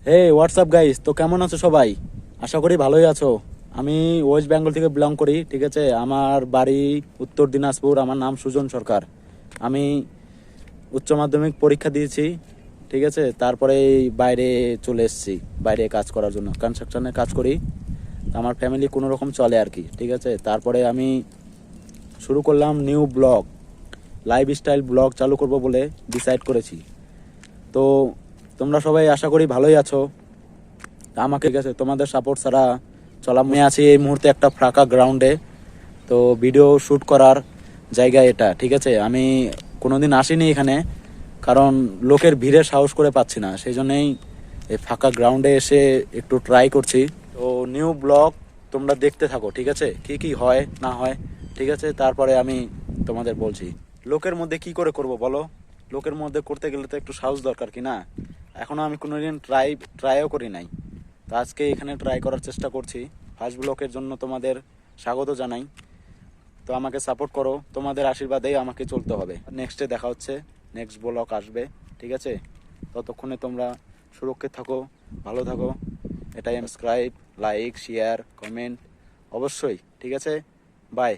হে WhatsApp guys, তো কেমন আছো সবাই? আশা করি ভালোই আছো। আমি ওয়েস্ট বেঙ্গল থেকে বিলং করি, ঠিক আছে। আমার বাড়ি উত্তর দিনাজপুর, আমার নাম সুজন সরকার। আমি উচ্চ মাধ্যমিক পরীক্ষা দিয়েছি, ঠিক আছে। তারপরে বাইরে চলে এসেছি, বাইরে কাজ করার জন্য কনস্ট্রাকশনে কাজ করি। আমার ফ্যামিলি কোনো রকম চলে আর কি, ঠিক আছে। তারপরে আমি শুরু করলাম নিউ ব্লগ, লাইফস্টাইল ব্লগ চালু করব বলে ডিসাইড করেছি। তো তোমরা সবাই আশা করি ভালোই আছো। আমাকে ঠিক আছে, তোমাদের সাপোর্ট ছাড়া চলা। আমি আছি এই মুহূর্তে একটা ফাঁকা গ্রাউন্ডে, তো ভিডিও শ্যুট করার জায়গা এটা, ঠিক আছে। আমি কোনোদিন আসিনি এখানে, কারণ লোকের ভিড়ে সাহস করে পাচ্ছি না, সেই জন্যই এই ফাঁকা গ্রাউন্ডে এসে একটু ট্রাই করছি। তো নিউ ব্লগ তোমরা দেখতে থাকো, ঠিক আছে, কি কি হয় না হয়, ঠিক আছে। তারপরে আমি তোমাদের বলছি। লোকের মধ্যে কি করে করব বলো? লোকের মধ্যে করতে গেলে তো একটু সাহস দরকার, কি না? এখনও আমি কোনোদিন ট্রাইও করি নাই, তো আজকে এখানে ট্রাই করার চেষ্টা করছি। ফার্স্ট ব্লকের জন্য তোমাদের স্বাগত জানাই। তো আমাকে সাপোর্ট করো, তোমাদের আশীর্বাদেই আমাকে চলতে হবে। নেক্সটে দেখা হচ্ছে, নেক্সট ব্লক আসবে, ঠিক আছে। ততক্ষণে তোমরা সুরক্ষিত থাকো, ভালো থাকো। এটাই সাবস্ক্রাইব, লাইক, শেয়ার, কমেন্ট অবশ্যই, ঠিক আছে। বাই।